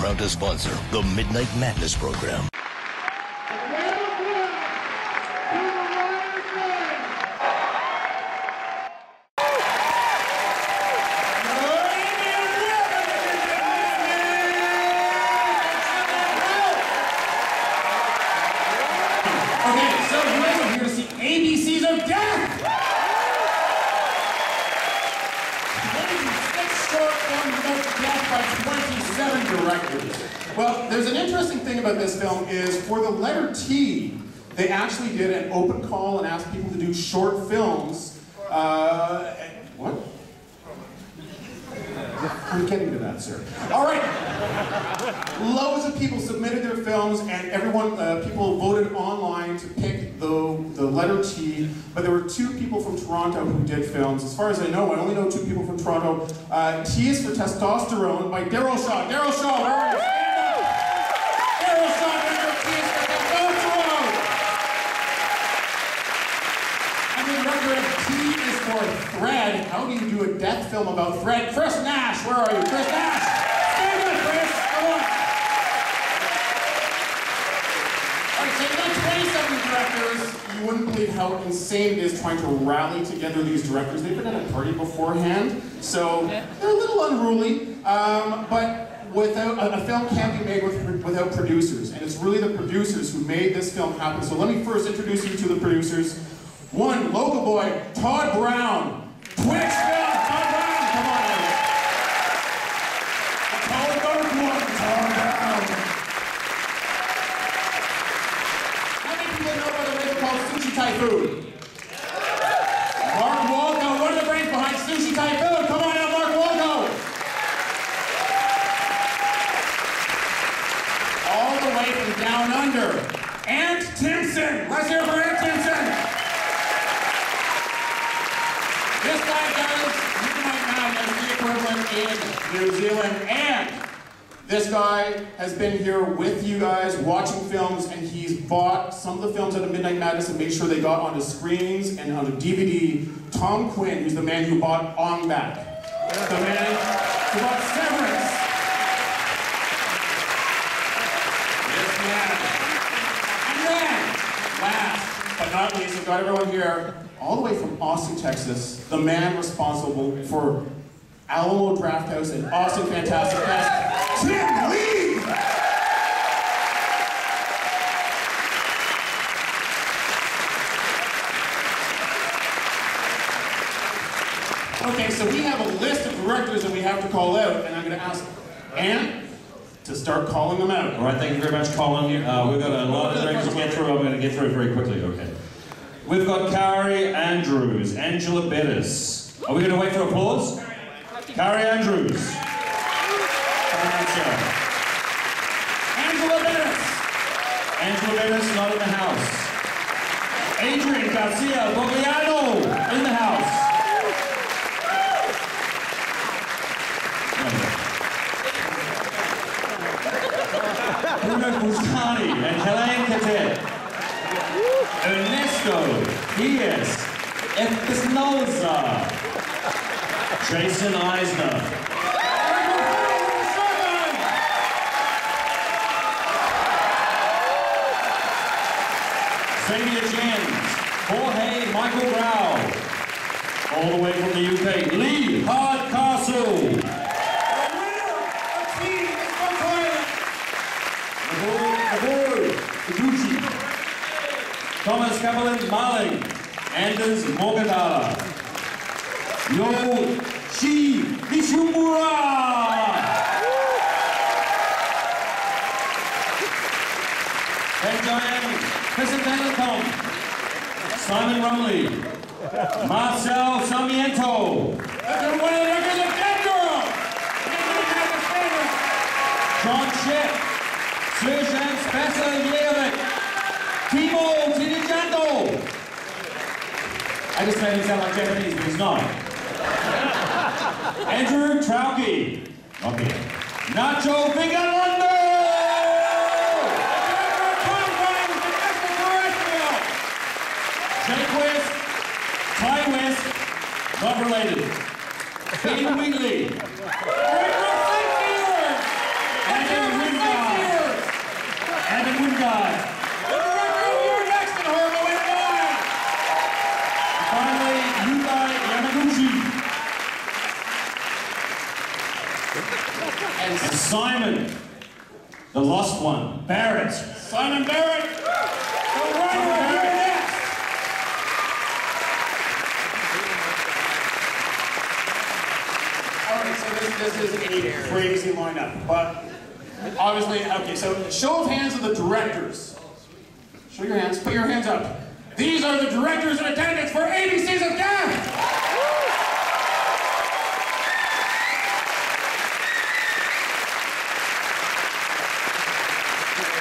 proud to sponsor the Midnight Madness program. Well, there's an interesting thing about this film is for the letter T, they actually did an open call and asked people to do short films. What? I'm getting to that, sir. All right. Loads of people submitted their films, and people voted online to pick the letter T. But there were 2 people from Toronto who did films. As far as I know, I only know 2 people from Toronto. T is for Testosterone by Daryl Shaw. Daryl Shaw, where are you? Daryl Shaw, T is for Testosterone. And the record T is for Thread. How do you do a death film about Thread? Chris Nash, where are you? Chris Nash! Stay with Chris! Come on! Alright, so you got 27 directors. You wouldn't believe how insane it is trying to rally together these directors. They've been at a party beforehand, so they're a little unruly. But a film can't be made without producers, and it's really the producers who made this film happen. So let me first introduce you to the producers. One, local boy, Todd Brown. Twitch film, Todd Brown, come on in. The tall dark one, Todd Brown. How many people know about a movie called Sushi Typhoon? Mark Walco, one of the brains behind Sushi Typhoon. Come on out, Mark Walco. All the way from down under. Ant Timpson. Let's hear for Ant Timpson. This guy does Midnight Madness, the equivalent in New Zealand, and this guy has been here with you guys watching films, and he's bought some of the films out of Midnight Madness and made sure they got onto screens and onto DVD. Tom Quinn, who's the man who bought Ong Bak. The man who bought Severance. This man. And then, last but not least, we've got everyone here, all the way from Austin, Texas, the man responsible for Alamo Drafthouse and Austin Fantastic Fest, Tim Lee! Okay, so we have a list of directors that we have to call out, and I'm going to ask Ann to start calling them out. All right, thank you very much, Colin. We've got a lot of directors to get through. I'm going to get through it very quickly, okay. We've got Carrie Andrews, Angela Bettis. Are we going to wait for applause? Carrie Andrews. Angela Bettis. Angela Bettis, not in the house. Adrian Garcia Bogliano, in the house. Bruno Bustani and Helene Catet. Ernesto Diaz Espinosa. Jason Eisner. Xavier Jens. Jorge Michael Grau. All the way from the UK, Lee Hardcastle. Thomas Kaplan Marling, Anders Morgadala, Yoshi Nishimura, Ben Joanne, Kristen Vandercom, Simon Rumley, Marcel Sarmiento, John Shep, Serjan Spasajevic, Timo Tinijando. I just made him sound like Japanese, but he's not. Andrew Trauke. Okay. Nacho Vigalondo! Jake West, Ty West, not related. Dean Wheatley. Andrew Simon, the lost one, Barrett. Simon Barrett, the runner of your next. All right, so this is a crazy lineup, but obviously, okay, so show of hands of the directors. Show your hands, put your hands up. These are the directors in attendance for ABCs of Death!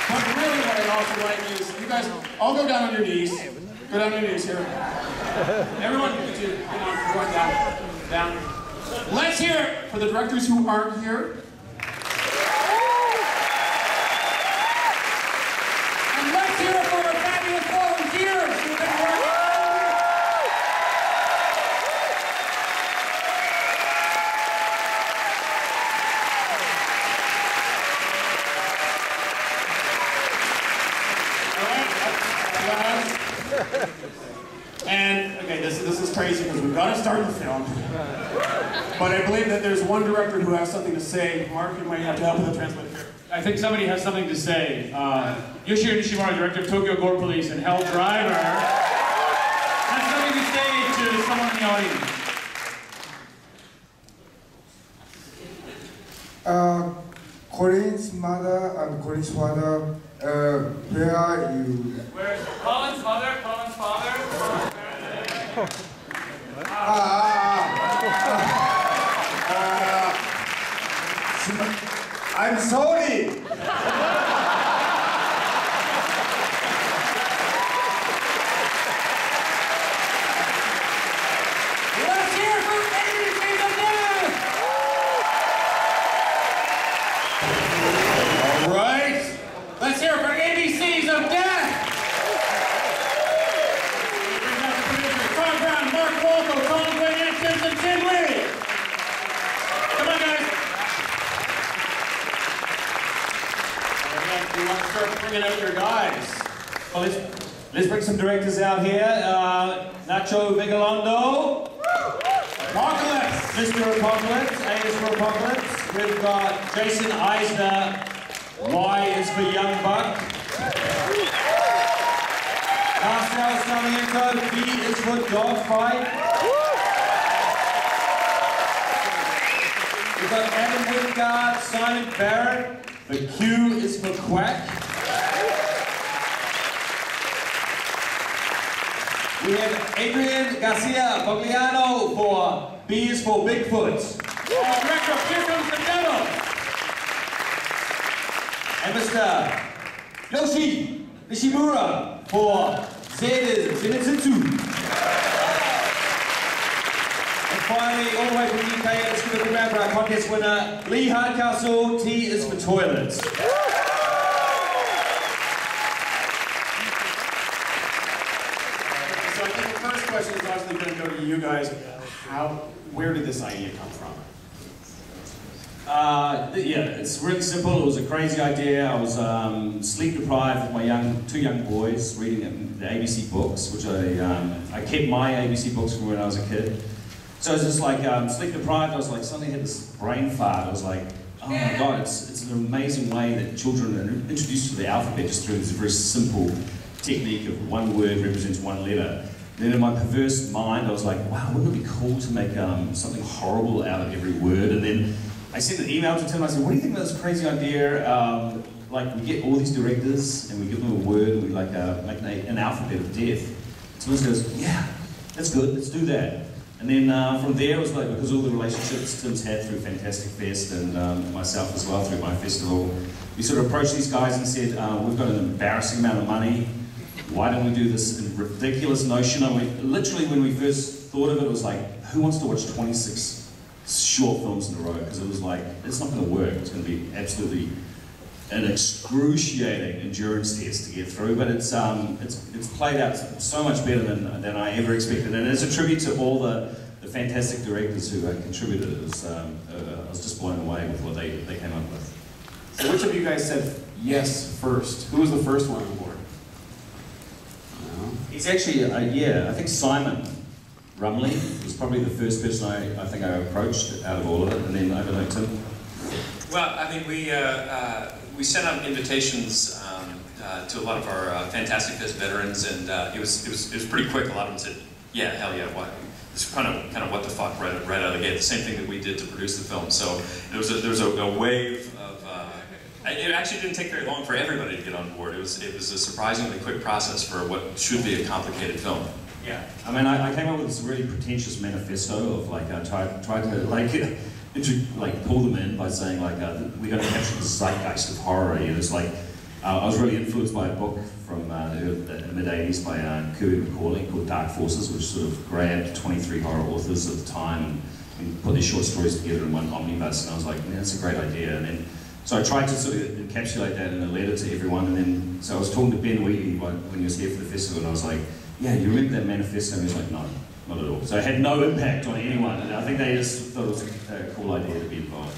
But really what I'd also like is, you guys all go down on your knees. Go down on your knees here. Everyone, come on, down. Let's hear it for the directors who aren't here. And let's hear it for our fabulous volunteers who've been working. And, okay, this is crazy because we've got to start the film. But I believe that there's one director who has something to say. Mark, you might have to help with the translation here. I think somebody has something to say. Yoshihiro Nishimura, director of Tokyo Gore Police and Hell Driver, has something to say to someone in the audience. Colin's mother and Colin's father, where are you? Where's Colin's mother, Colin's father? I'm sorry! Let's hear it for ABCs of Death! All right. Let's hear it for ABCs of Death! Bring out the producers, Todd Brown, Mark Wolko, Colin Quinn, Ed Simpson, Tim Lee. Come on, guys. We want to start bringing out your guys. Well, let's bring some directors out here. Nacho Vigalondo. Apocalypse. Mr. Apocalypse, A is for Apocalypse. We've got Jason Eisner, Y is for Young Buck. Marcel Sarmiento, B is for Dogfight. We've got Adam Woodgard, Simon Barrett. The Q is for Quack. We have Adrian Garcia Bogliano for B is for Bigfoot. Director of Here Comes the Devil. And Mr. Yoshi Nishimura for Z is Zenitsu. And finally, all the way from the UK, let's give a round for our contest winner, Lee Hardcastle. T is for Toilets. So I think the first question is obviously going to go to you guys. Where did this idea come from? Yeah, it's really simple. It was a crazy idea. I was sleep deprived with my two young boys reading the ABC books, which I kept my ABC books from when I was a kid. So I was just like sleep deprived. I was like, suddenly had this brain fart. I was like, oh my God, it's an amazing way that children are introduced to the alphabet just through this very simple technique of one word represents one letter. Then in my perverse mind, I was like, wow, wouldn't it be cool to make something horrible out of every word? And then I sent an email to Tim, I said, what do you think about this crazy idea? Like, we get all these directors, and we give them a word, and we like make an alphabet of death. Tim goes, yeah, that's good, let's do that. And then from there, it was like, because all the relationships Tim's had through Fantastic Fest, and myself as well through my festival, we sort of approached these guys and said, we've got an embarrassing amount of money, why don't we do this ridiculous notion? I mean, literally when we first thought of it, it was like, who wants to watch 26 short films in a row? Because it was like, it's not going to work. It's going to be absolutely an excruciating endurance test to get through. But it's played out so much better than I ever expected. And it's a tribute to all the fantastic directors who contributed. It was, I was just blown away with what they came up with. So which of you guys said yes first? Who was the first one on board? He's actually, yeah, I think Simon Rumley was probably the first person I think I approached out of all of it, and then I don't know, Tim. Well, I mean, we sent out invitations to a lot of our Fantastic Fest veterans, and it was pretty quick. A lot of them said, "Yeah, hell yeah, what?" It's kind of what the fuck right out of the gate. The same thing that we did to produce the film. So there was a wave of. It actually didn't take very long for everybody to get on board. It was a surprisingly quick process for what should be a complicated film. Yeah, I mean, I came up with this really pretentious manifesto of like, I tried to like pull them in by saying like, we're going to capture the zeitgeist of horror. It was like, I was really influenced by a book from the mid-80s by Kirby McCauley called Dark Forces, which sort of grabbed 23 horror authors at the time and put these short stories together in one omnibus, and I was like, man, that's a great idea. And then, so I tried to sort of encapsulate that in a letter to everyone, and then, so I was talking to Ben Wheatley when he was here for the festival, and I was like, yeah, you remember that manifesto? And he was like, no, not at all. So it had no impact on anyone, and I think they just thought it was a cool idea to be involved.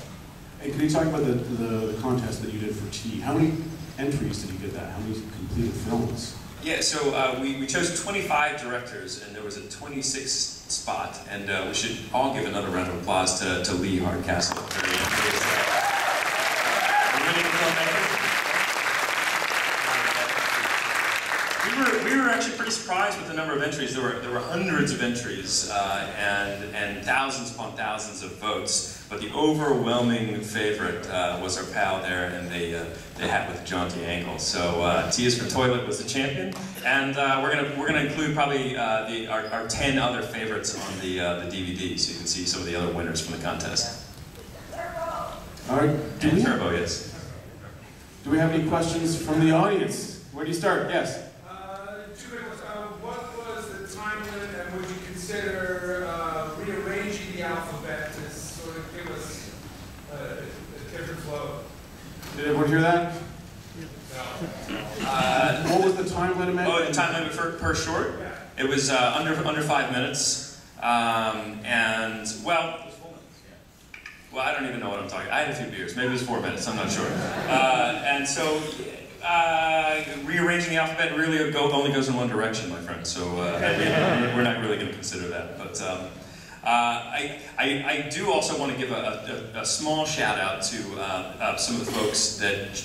Hey, can you talk about the contest that you did for T? How many entries did you get that? How many completed films? Yeah, so we chose 25 directors, and there was a 26th spot, and we should all give another round of applause to Lee Hardcastle. We were actually pretty surprised with the number of entries. There were hundreds of entries and thousands upon thousands of votes. But the overwhelming favorite was our pal there, and they had with Jaunty Ankle. So T is for Toilet was the champion, and we're gonna include probably our 10 other favorites on the DVD, so you can see some of the other winners from the contest. All right. Turbo, yes. Do we have any questions from the audience? Where do you start? Yes. What was the time limit, and would you consider rearranging the alphabet to sort of give us a different flow? Did everyone hear that? No. What was the time limit? Oh, the time limit per short? Yeah. It was under 5 minutes, and well, I don't even know what I'm talking. I had a few beers. Maybe it was 4 minutes. I'm not sure. And so. Rearranging the alphabet really only goes in one direction, my friend, so we're not really going to consider that. But I do also want to give a small shout out to some of the folks that,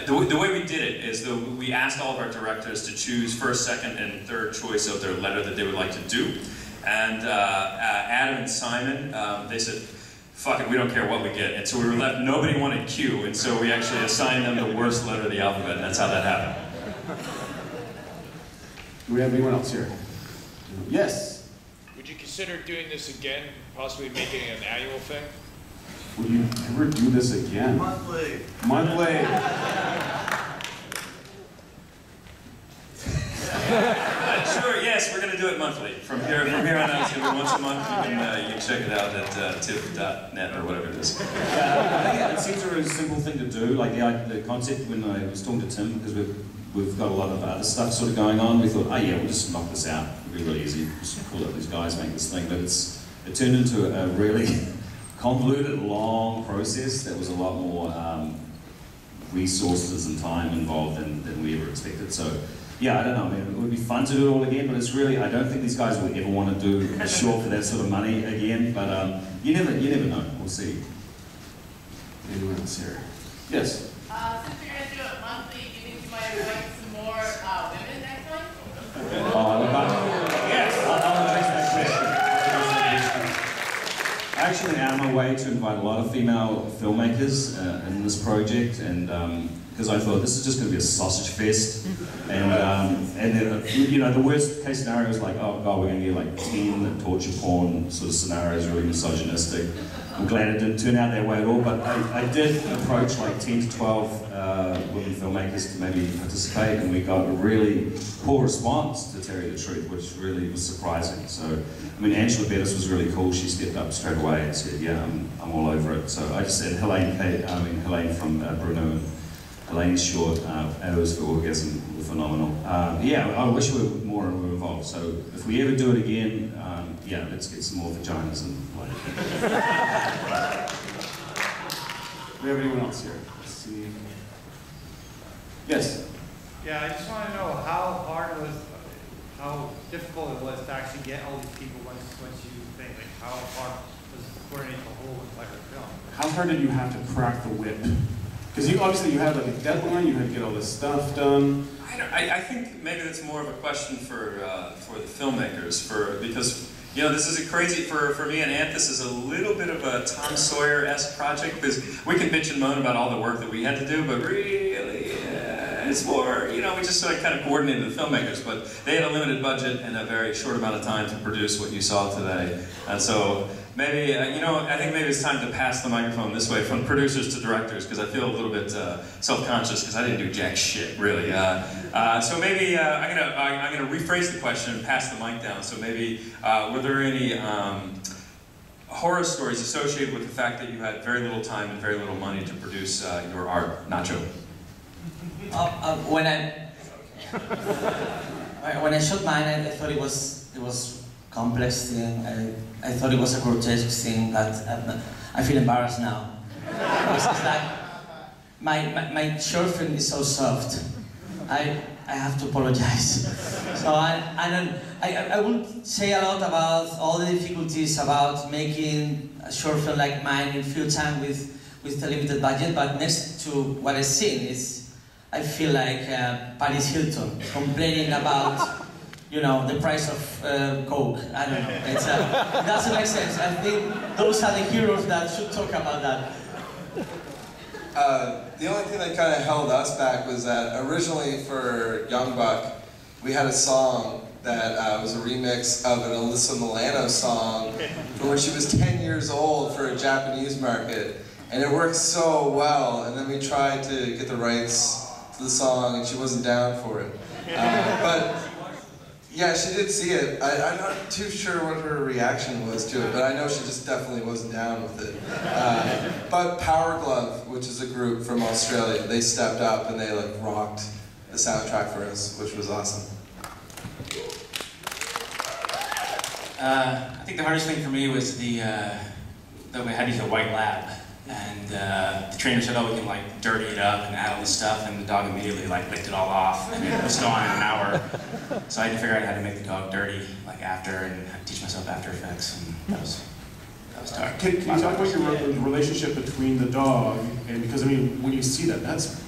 the way we did it is we asked all of our directors to choose first, second, and third choice of their letter that they would like to do. And Adam and Simon, they said, fuck it, we don't care what we get. And so we were left, nobody wanted Q, and so we actually assigned them the worst letter of the alphabet, and that's how that happened. Do we have anyone else here? Yes. Would you consider doing this again, possibly making it an annual thing? Would you ever do this again? Monthly. Monthly. Sure, yes, we're going to do it monthly. From here on out, it's going to be once a month. You can check it out at tip.net or whatever it is. I think it seems a really simple thing to do. Like the concept when I was talking to Tim, because we've got a lot of other stuff sort of going on, we thought, oh yeah, we'll just knock this out. It'll be really easy. Just call up these guys, make this thing. But it turned into a really convoluted, long process that was a lot more resources and time involved than we ever expected. So. Yeah, I don't know, man. It would be fun to do it all again, but it's really, I don't think these guys would ever want to do a short for that sort of money again, but you never know. We'll see. Anyone else here? Yes. Since you're going to do it monthly, do you think you might invite some more women next time? Yes, I'll address that question. I actually am on my way to invite a lot of female filmmakers in this project, and because I thought this is just going to be a sausage fest, and you know, the worst case scenario is like, oh god, we're going to get like 10 torture porn sort of scenarios, really misogynistic. I'm glad it didn't turn out that way at all, but I did approach like 10 to 12 women filmmakers to maybe participate, and we got a really poor response, to tell you the truth, which really was surprising. So, I mean, Angela Bettis was really cool. She stepped up straight away and said, yeah, I'm all over it. So I just said, Helene from Bruno, and Helene's short, Hours for Orgasm, were phenomenal. Yeah, I wish we were more involved. So if we ever do it again, yeah, let's get some more vaginas and like. Do we have anyone else here? Let's see. Yes. Yeah, I just want to know how difficult it was to actually get all these people once you think, like how hard was coordinate the whole entire film. How hard did you have to crack the whip? Because obviously you had like a deadline, you had to get all this stuff done. I think maybe that's more of a question for the filmmakers, because you know, this is a crazy, for me and Ant, this is a little bit of a Tom Sawyer-esque project, because we can bitch and moan about all the work that we had to do, but really, it's more, you know, we just sort of kind of coordinated the filmmakers, but they had a limited budget and a very short amount of time to produce what you saw today. And so, maybe, you know, I think maybe it's time to pass the microphone this way from producers to directors, because I feel a little bit self-conscious, because I didn't do jack shit, really. So maybe I'm gonna rephrase the question and pass the mic down. So maybe, were there any horror stories associated with the fact that you had very little time and very little money to produce your art? Nacho. When I shot mine, I thought it was complex thing. I thought it was a grotesque thing that I feel embarrassed now. It's like my short film is so soft. I have to apologize. So I won't say a lot about all the difficulties about making a short film like mine in few time with a limited budget, but next to what I've seen is I feel like Paris Hilton complaining about, you know, the price of Coke. I don't know. It doesn't make sense. I think those are the heroes that should talk about that. The only thing that kind of held us back was that originally for Young Buck, we had a song that was a remix of an Alyssa Milano song from when she was 10 years old for a Japanese market. And it worked so well, and then we tried to get the rights to the song, and she wasn't down for it. But yeah, she did see it. I'm not too sure what her reaction was to it, but I know she just definitely wasn't down with it. But Power Glove, which is a group from Australia, they stepped up and they like rocked the soundtrack for us, which was awesome. I think the hardest thing for me was that we had to use a white lab. And the trainer said, oh, we can like dirty it up and add all this stuff, and the dog immediately like licked it all off, and it was gone in an hour. So I had to figure out how to make the dog dirty like after, and I had to teach myself After Effects, and that was tough. Can you talk about your relationship between the dog, and because I mean, when you see that, that's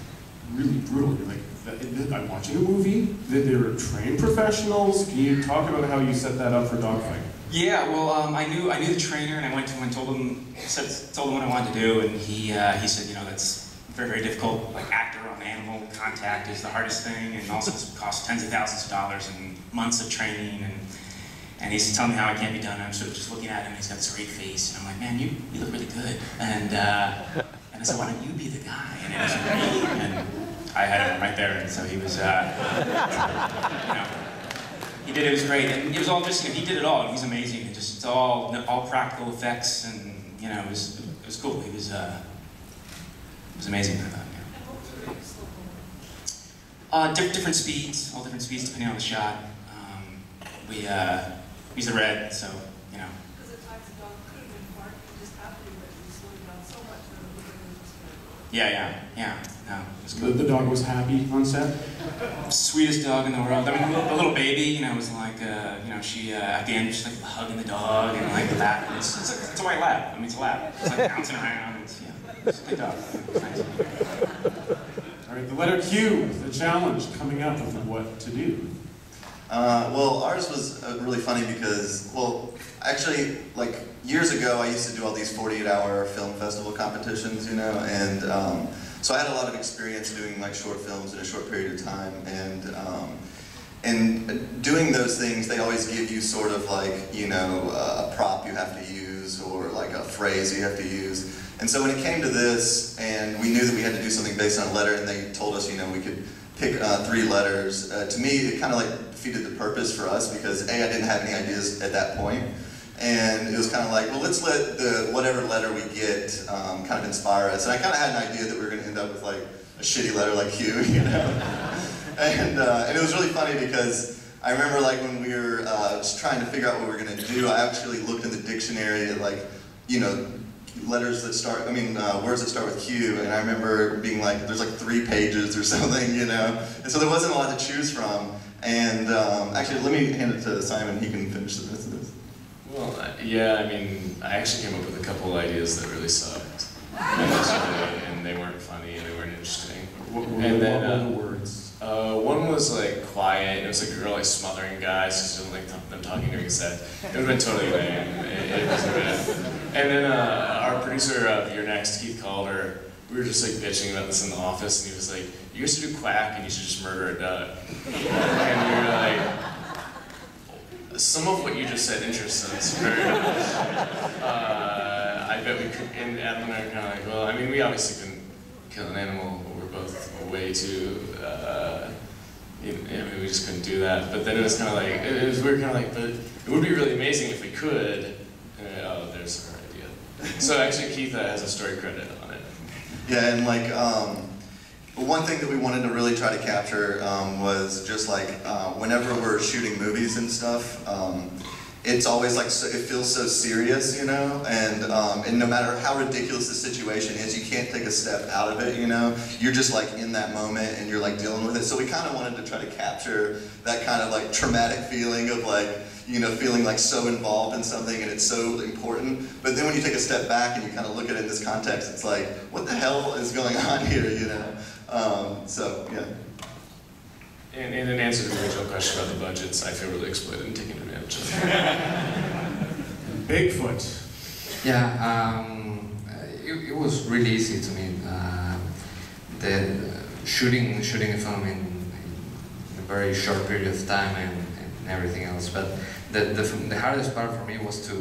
really brutal. You're like, I'm watching a movie, they're trained professionals. Can you talk about how you set that up for dogfight? Yeah, well, I knew the trainer, and I went to him and told him what I wanted to do, and he said, you know, that's very, very difficult. Like actor on animal contact is the hardest thing, and also costs tens of thousands of dollars and months of training, and he's telling me how it can't be done. And I'm sort of just looking at him, and he's got this great face, and I'm like, man, you look really good. And I said, why don't you be the guy? And it was me, and I had him right there, and so he was, you know. He did it, was great, and it was all just, you know, he did it all, and he's amazing, and just, it's all practical effects, and, you know, it was cool, he was amazing, I thought, yeah. Different speeds, all different speeds depending on the shot. We used the red, so, you know. Because at times the dog could have been barking, just happy, but he slowed down so much that it was just Yeah, no, it was good. The dog was happy on set? Sweetest dog in the world. I mean, the little baby, you know, was like, you know, she, at the end, just like hugging the dog and like laughing. It's a white lab. I mean, it's a lab. It's like bouncing around. It's a good dog. It's nice. All right, the letter Q, the challenge coming up with what to do. Well, ours was really funny because, well, actually, like, years ago, I used to do all these 48-hour film festival competitions, you know, and so I had a lot of experience doing like short films in a short period of time, and doing those things, they always give you sort of like, you know, a prop you have to use or like a phrase you have to use. And so when it came to this, and we knew that we had to do something based on a letter, and they told us, you know, we could pick 3 letters. To me, it kind of like defeated the purpose for us because A, I didn't have any ideas at that point. And it was kind of like, well, let's let the whatever letter we get kind of inspire us. And I kind of had an idea that we were going to end up with like a shitty letter like Q, you know. And it was really funny because I remember like when we were just trying to figure out what we were going to do, I actually looked in the dictionary at like, you know, letters that start, words that start with Q, and I remember being like, there's like 3 pages or something, you know. And so there wasn't a lot to choose from. And actually, let me hand it to Simon. He can finish the rest of this. Well, yeah, I mean, I actually came up with a couple ideas that really sucked. And they weren't funny and they weren't interesting. What were the words? One was like quiet. It was a girl like smothering guys, just didn't like them talking during set. It would have been totally lame. It wasn't good. And then our producer of You're Next, Keith Calder, we were just like bitching about this in the office, and he was like, "You guys should do Quack, and you should just murder a duck." And we were like, "Some of what you just said interests us very much. I bet we could." And Adam and I were kind of like, "Well, I mean, we obviously couldn't kill an animal. We're both way too." I mean, we just couldn't do that. But then it was kind of like, we were kind of like, but it would be really amazing if we could. Oh, there's our idea. So actually, Keith has a story credit on it. Yeah, and like one thing that we wanted to really try to capture was just like whenever we're shooting movies and stuff, it's always like it feels so serious, you know, and no matter how ridiculous the situation is, you can't take a step out of it, you know. You're just like in that moment and you're like dealing with it. So we kind of wanted to try to capture that kind of like traumatic feeling of like, you know, feeling like so involved in something and it's so important. But then when you take a step back and you kind of look at it in this context, it's like, what the hell is going on here, you know? So, yeah. And in answer to the original question about the budgets, I feel really exploited and taken advantage of. Bigfoot. Yeah, it was really easy to me. Shooting a film in a very short period of time and everything else. But the hardest part for me was to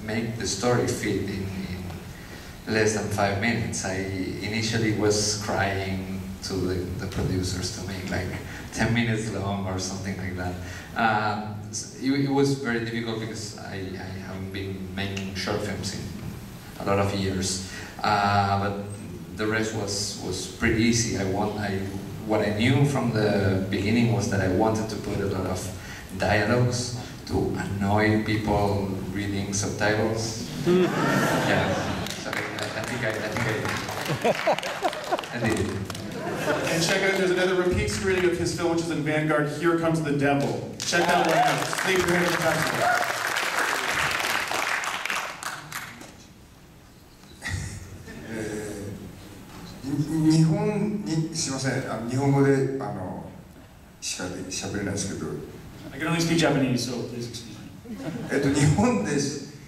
make the story fit in less than 5 minutes. I initially was crying to the producers to make like 10 minutes long or something like that. It was very difficult because I haven't been making short films in a lot of years. But the rest was pretty easy. What I knew from the beginning was that I wanted to put a lot of dialogues to annoy people reading subtitles. Yeah, so I think I did it. And check out, there's another repeat screening of his film, which is in Vanguard, Here Comes the Devil. Check that one out. Sleep your head in the festival. 日本にすいません、日本語でしか喋れないですけど。I can only speak Japanese, so please excuse me.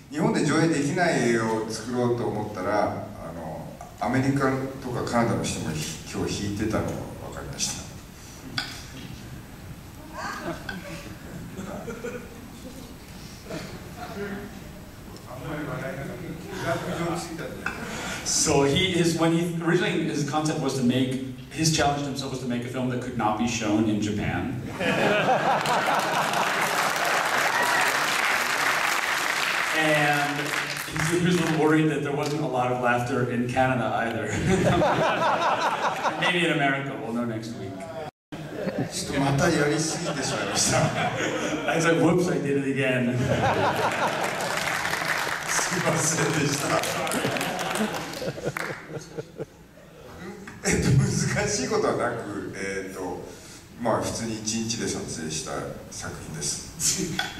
日本で上映できない映画を作ろうと思ったら、アメリカとかカナダの人も今日弾いてたのが分かりました。So originally his concept was to make, his challenge to himself was to make a film that could not be shown in Japan. And he was a little worried that there wasn't a lot of laughter in Canada either. Maybe in America, we'll know next week. I was like, whoops, I did it again. すいませんでした。難しいことはなく、まあ普通に1日で撮影した作品です。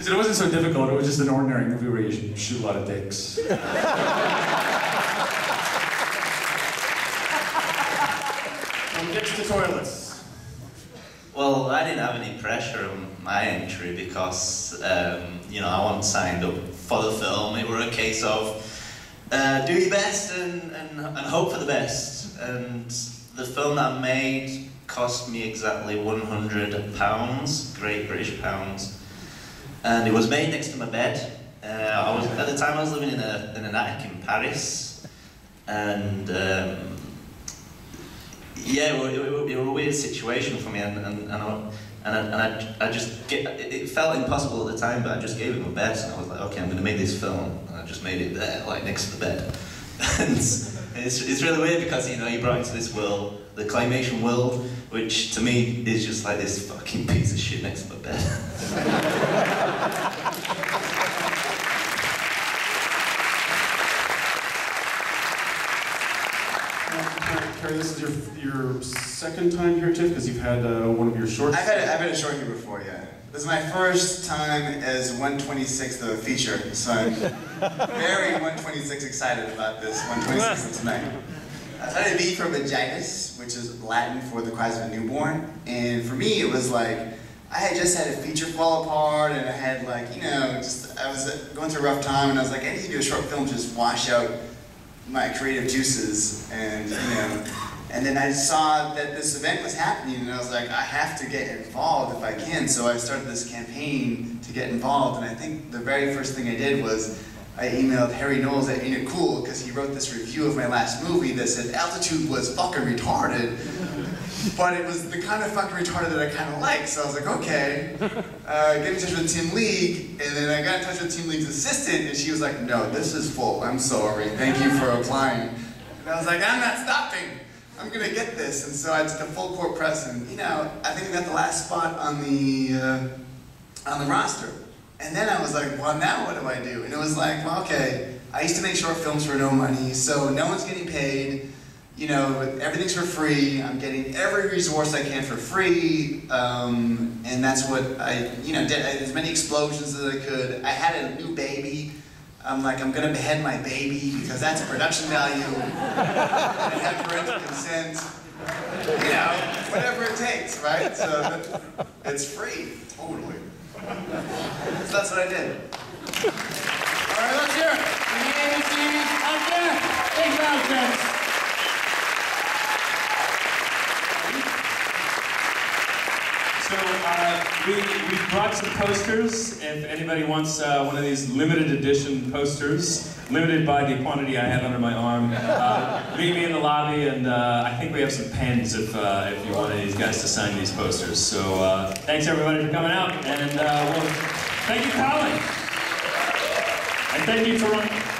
It wasn't so difficult, it was just an ordinary movie where you shoot a lot of dicks. From dicks to toilets. Well, I didn't have any pressure on my entry because, you know, I wasn't signed up for the film. It was a case of do your best and hope for the best. And the film that I made cost me exactly £100, Great British pounds. And it was made next to my bed. At the time I was living in an attic in Paris. And yeah, it was a weird situation for me, and I just it felt impossible at the time, but I just gave it my best, and I was like, okay, I'm going to make this film, and I just made it there, like next to the bed. And it's really weird because, you know, you brought into this world, the claymation world, which to me is just like this fucking piece of shit next to my bed. Carrie, this is your second time here, Tiff, because you've had one of your shorts. I've had a short here before, yeah. This is my first time as 1/26th of a feature, so I'm very 1/26 excited about this 1/26th of tonight. I studied V for vaginas, which is Latin for the cries of a newborn, and for me it was like, I had just had a feature fall apart, and I had like, you know, I was going through a rough time, and I was like, I need to do a short film to just wash out my creative juices, and you know, and then I saw that this event was happening, and I was like, I have to get involved if I can, so I started this campaign to get involved, and I think the very first thing I did was I emailed Harry Knowles at Ain't It Cool, because he wrote this review of my last movie that said Altitude was fucking retarded, but it was the kind of fucking retarded that I kind of like, so I was like, okay, get in touch with Tim League, and then I got in touch with Tim League's assistant, and she was like, no, this is full, I'm sorry, thank you for applying. And I was like, I'm not stopping, I'm gonna get this, and so I did the full court press, and you know, I think I got the last spot on the roster. And then I was like, well, now what do I do? And it was like, well, okay, I used to make short films for no money, so no one's getting paid, you know, everything's for free, I'm getting every resource I can for free, and that's what I, you know, did. I did as many explosions as I could. I had a new baby. I'm like, I'm gonna behead my baby, because that's production value. I have parental consent. You know, whatever it takes, right? So it's free, totally. So that's what I did. All right, let's hear it. The ABCs out there. Big round, friends. So we brought some posters. If anybody wants one of these limited edition posters, limited by the quantity I have under my arm, meet me in the lobby, and I think we have some pens if you want these guys to sign these posters. So thanks everybody for coming out, and thank you, Colin, and thank you, Toronto.